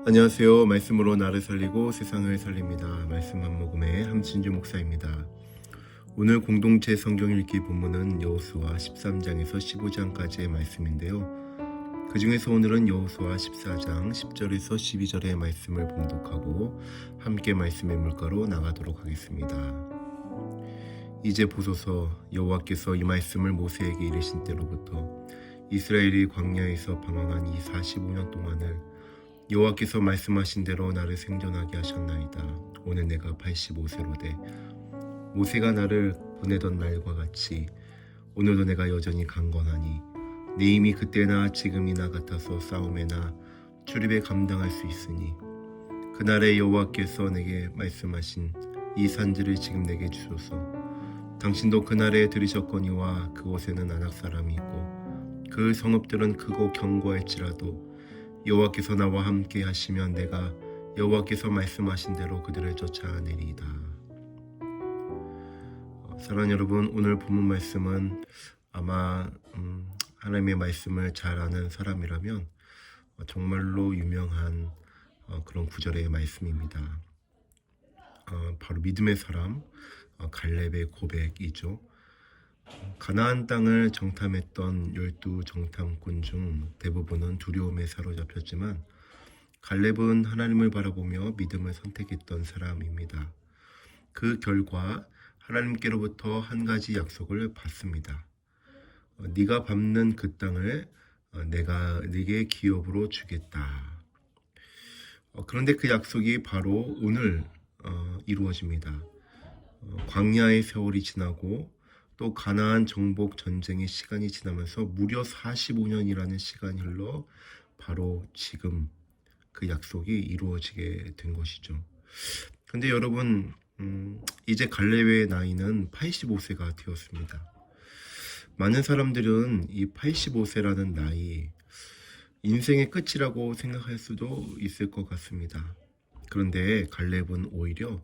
안녕하세요. 말씀으로 나를 살리고 세상을 살립니다. 말씀 한 모금의 함진주 목사입니다. 오늘 공동체 성경 읽기 본문은 여호수아 13장에서 15장까지의 말씀인데요. 그 중에서 오늘은 여호수아 14장 10절에서 12절의 말씀을 봉독하고 함께 말씀의 물가로 나가도록 하겠습니다. 이제 보소서, 여호와께서 이 말씀을 모세에게 이르신 때로부터 이스라엘이 광야에서 방황한 이 45년 동안을 여호와께서 말씀하신 대로 나를 생존하게 하셨나이다. 오늘 내가 85세로 돼 모세가 나를 보내던 날과 같이 오늘도 내가 여전히 강건하니 내 힘이 그때나 지금이나 같아서 싸움에나 출입에 감당할 수 있으니 그날에 여호와께서 내게 말씀하신 이 산지를 지금 내게 주소서. 당신도 그날에 들으셨거니와 그곳에는 아낙 사람이 있고 그 성읍들은 크고 견고할지라도 여호와께서 나와 함께 하시면 내가 여호와께서 말씀하신 대로 그들을 쫓아내리이다. 사랑하는 여러분, 오늘 본문 말씀은 아마 하나님의 말씀을 잘 아는 사람이라면 정말로 유명한 그런 구절의 말씀입니다. 바로 믿음의 사람 갈렙의 고백이죠. 가나안 땅을 정탐했던 12 정탐꾼 중 대부분은 두려움에 사로잡혔지만 갈렙은 하나님을 바라보며 믿음을 선택했던 사람입니다. 그 결과 하나님께로부터 한 가지 약속을 받습니다. 네가 밟는 그 땅을 내가 네게 기업으로 주겠다. 그런데 그 약속이 바로 오늘 이루어집니다. 광야의 세월이 지나고 또 가나안 정복 전쟁의 시간이 지나면서 무려 45년이라는 시간이 흘러 바로 지금 그 약속이 이루어지게 된 것이죠. 근데 여러분, 이제 갈렙의 나이는 85세가 되었습니다. 많은 사람들은 이 85세라는 나이, 인생의 끝이라고 생각할 수도 있을 것 같습니다. 그런데 갈렙은 오히려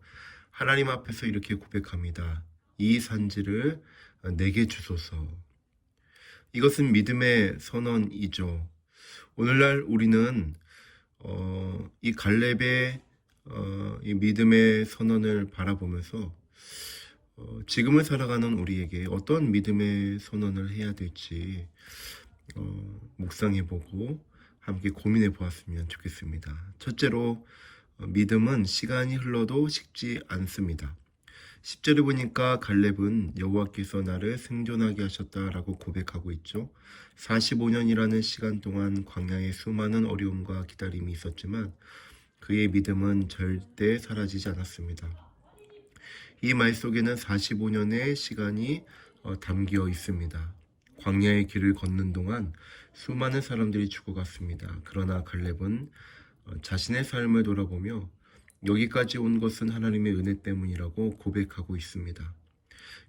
하나님 앞에서 이렇게 고백합니다. 이 산지를 내게 주소서. 이것은 믿음의 선언이죠. 오늘날 우리는 이 갈렙의 이 믿음의 선언을 바라보면서 지금을 살아가는 우리에게 어떤 믿음의 선언을 해야 될지 묵상해보고 함께 고민해 보았으면 좋겠습니다. 첫째로 믿음은 시간이 흘러도 식지 않습니다. 10절에 보니까 갈렙은 여호와께서 나를 생존하게 하셨다라고 고백하고 있죠. 45년이라는 시간 동안 광야에 수많은 어려움과 기다림이 있었지만 그의 믿음은 절대 사라지지 않았습니다. 이 말 속에는 45년의 시간이 담겨 있습니다. 광야의 길을 걷는 동안 수많은 사람들이 죽어갔습니다. 그러나 갈렙은 자신의 삶을 돌아보며 여기까지 온 것은 하나님의 은혜 때문이라고 고백하고 있습니다.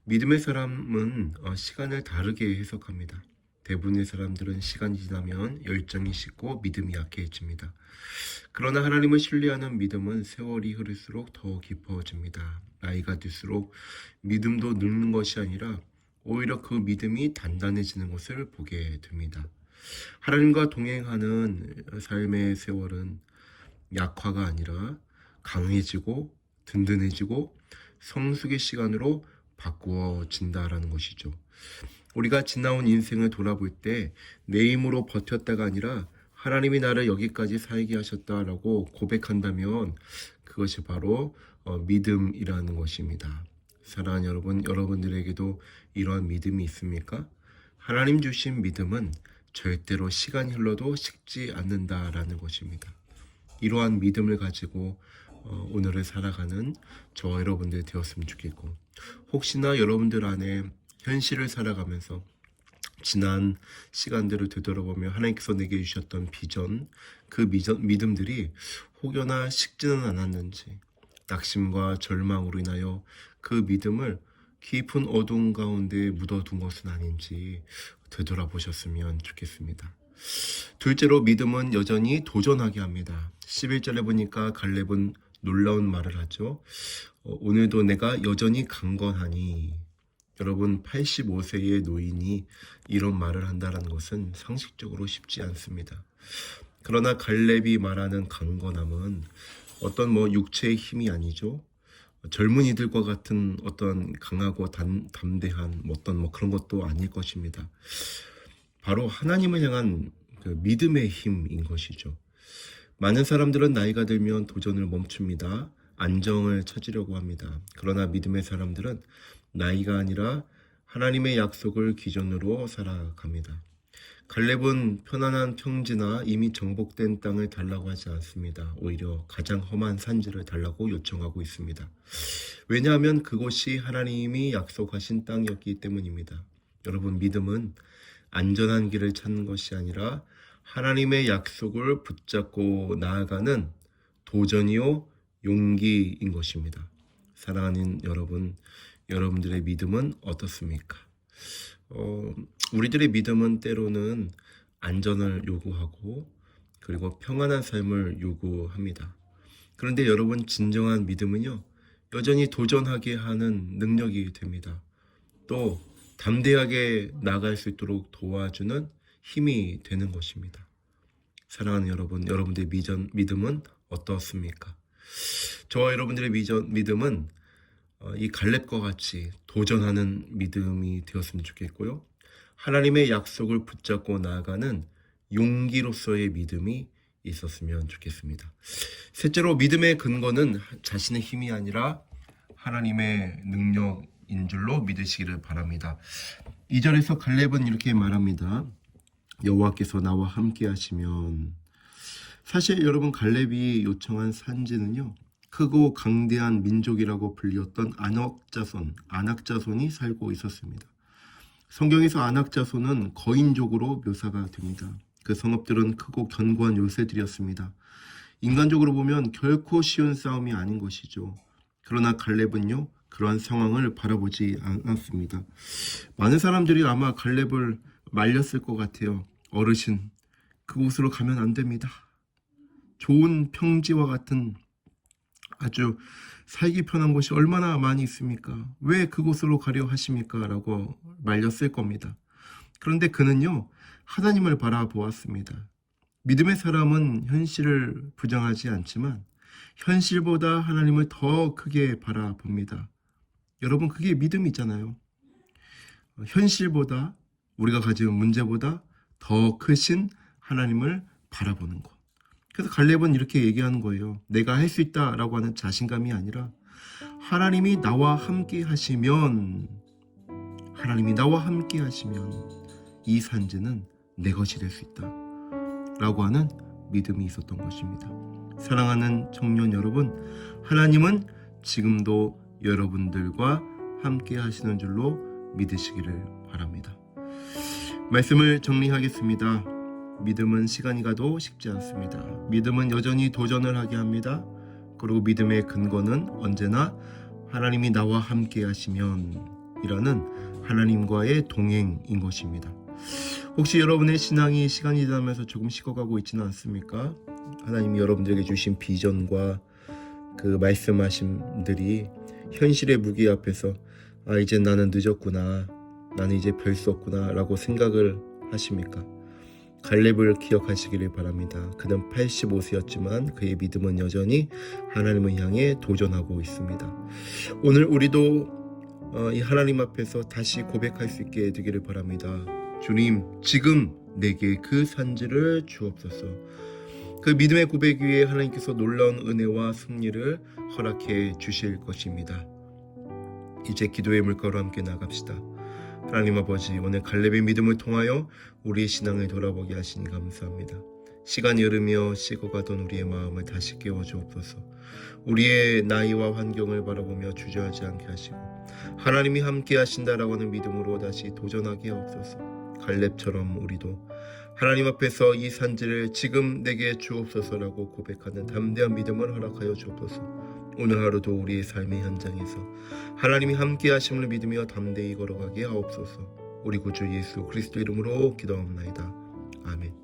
믿음의 사람은 시간을 다르게 해석합니다. 대부분의 사람들은 시간이 지나면 열정이 식고 믿음이 약해집니다. 그러나 하나님을 신뢰하는 믿음은 세월이 흐를수록 더 깊어집니다. 나이가 들수록 믿음도 늙는 것이 아니라 오히려 그 믿음이 단단해지는 것을 보게 됩니다. 하나님과 동행하는 삶의 세월은 약화가 아니라 강해지고 든든해지고 성숙의 시간으로 바꾸어진다라는 것이죠. 우리가 지나온 인생을 돌아볼 때 내 힘으로 버텼다가 아니라 하나님이 나를 여기까지 살게 하셨다라고 고백한다면 그것이 바로 믿음이라는 것입니다. 사랑하는 여러분, 여러분들에게도 이러한 믿음이 있습니까? 하나님 주신 믿음은 절대로 시간이 흘러도 식지 않는다라는 것입니다. 이러한 믿음을 가지고 오늘을 살아가는 저와 여러분들 되었으면 좋겠고, 혹시나 여러분들 안에 현실을 살아가면서 지난 시간들을 되돌아보며 하나님께서 내게 주셨던 비전, 그 믿음들이 혹여나 식지는 않았는지, 낙심과 절망으로 인하여 그 믿음을 깊은 어두운 가운데 묻어둔 것은 아닌지 되돌아보셨으면 좋겠습니다. 둘째로 믿음은 여전히 도전하게 합니다. 11절에 보니까 갈렙은 놀라운 말을 하죠. 오늘도 내가 여전히 강건하니. 여러분, 85세의 노인이 이런 말을 한다는 것은 상식적으로 쉽지 않습니다. 그러나 갈렙이 말하는 강건함은 어떤 육체의 힘이 아니죠. 젊은이들과 같은 어떤 강하고 담대한 어떤 그런 것도 아닐 것입니다. 바로 하나님을 향한 그 믿음의 힘인 것이죠. 많은 사람들은 나이가 들면 도전을 멈춥니다. 안정을 찾으려고 합니다. 그러나 믿음의 사람들은 나이가 아니라 하나님의 약속을 기준으로 살아갑니다. 갈렙은 편안한 평지나 이미 정복된 땅을 달라고 하지 않습니다. 오히려 가장 험한 산지를 달라고 요청하고 있습니다. 왜냐하면 그곳이 하나님이 약속하신 땅이었기 때문입니다. 여러분, 믿음은 안전한 길을 찾는 것이 아니라 하나님의 약속을 붙잡고 나아가는 도전이요 용기인 것입니다. 사랑하는 여러분, 여러분들의 믿음은 어떻습니까? 우리들의 믿음은 때로는 안전을 요구하고 그리고 평안한 삶을 요구합니다. 그런데 여러분, 진정한 믿음은요, 여전히 도전하게 하는 능력이 됩니다. 또 담대하게 나아갈 수 있도록 도와주는 힘이 되는 것입니다. 사랑하는 여러분, 여러분들의 믿음은 어떻습니까? 저와 여러분들의 믿음은 이 갈렙과 같이 도전하는 믿음이 되었으면 좋겠고요. 하나님의 약속을 붙잡고 나아가는 용기로서의 믿음이 있었으면 좋겠습니다. 셋째로, 믿음의 근거는 자신의 힘이 아니라 하나님의 능력인 줄로 믿으시기를 바랍니다. 2절에서 갈렙은 이렇게 말합니다. 여호와께서 나와 함께 하시면. 사실 여러분, 갈렙이 요청한 산지는요, 크고 강대한 민족이라고 불리었던 아낙자손이 살고 있었습니다. 성경에서 아낙자손은 거인족으로 묘사가 됩니다. 그 성읍들은 크고 견고한 요새들이었습니다. 인간적으로 보면 결코 쉬운 싸움이 아닌 것이죠. 그러나 갈렙은요, 그러한 상황을 바라보지 않았습니다. 많은 사람들이 아마 갈렙을 말렸을 것 같아요. 어르신, 그곳으로 가면 안 됩니다. 좋은 평지와 같은 아주 살기 편한 곳이 얼마나 많이 있습니까? 왜 그곳으로 가려 하십니까? 라고 말렸을 겁니다. 그런데 그는요, 하나님을 바라보았습니다. 믿음의 사람은 현실을 부정하지 않지만 현실보다 하나님을 더 크게 바라봅니다. 여러분, 그게 믿음이잖아요. 현실보다, 우리가 가진 문제보다 더 크신 하나님을 바라보는 것. 그래서 갈렙은 이렇게 얘기하는 거예요. 내가 할 수 있다라고 하는 자신감이 아니라 하나님이 나와 함께 하시면 이 산지는 내 것이 될 수 있다 라고 하는 믿음이 있었던 것입니다. 사랑하는 청년 여러분, 하나님은 지금도 여러분들과 함께 하시는 줄로 믿으시기를 바랍니다. 말씀을 정리하겠습니다. 믿음은 시간이 가도 식지 않습니다. 믿음은 여전히 도전을 하게 합니다. 그리고 믿음의 근거는 언제나 하나님이 나와 함께 하시면 이라는 하나님과의 동행인 것입니다. 혹시 여러분의 신앙이 시간이 지나면서 조금 식어가고 있지는 않습니까? 하나님이 여러분들에게 주신 비전과 그 말씀하심들이 현실의 무게 앞에서 이제 나는 늦었구나, 나는 이제 별 수 없구나 라고 생각을 하십니까? 갈렙을 기억하시기를 바랍니다. 그는 85세였지만 그의 믿음은 여전히 하나님을 향해 도전하고 있습니다. 오늘 우리도 이 하나님 앞에서 다시 고백할 수 있게 되기를 바랍니다. 주님, 지금 내게 그 산지를 주옵소서. 그 믿음의 고백 위에 하나님께서 놀라운 은혜와 승리를 허락해 주실 것입니다. 이제 기도의 물가로 함께 나갑시다. 하나님 아버지, 오늘 갈렙의 믿음을 통하여 우리의 신앙을 돌아보게 하시니 감사합니다. 시간이 흐르며 식어가던 우리의 마음을 다시 깨워주옵소서. 우리의 나이와 환경을 바라보며 주저하지 않게 하시고 하나님이 함께 하신다라고 하는 믿음으로 다시 도전하게 하옵소서. 갈렙처럼 우리도 하나님 앞에서 이 산지를 지금 내게 주옵소서라고 고백하는 담대한 믿음을 허락하여 주옵소서. 오늘 하루도 우리의 삶의 현장에서 하나님이 함께 하심을 믿으며 담대히 걸어가게 하옵소서. 우리 구주 예수 그리스도 이름으로 기도합나이다. 아멘.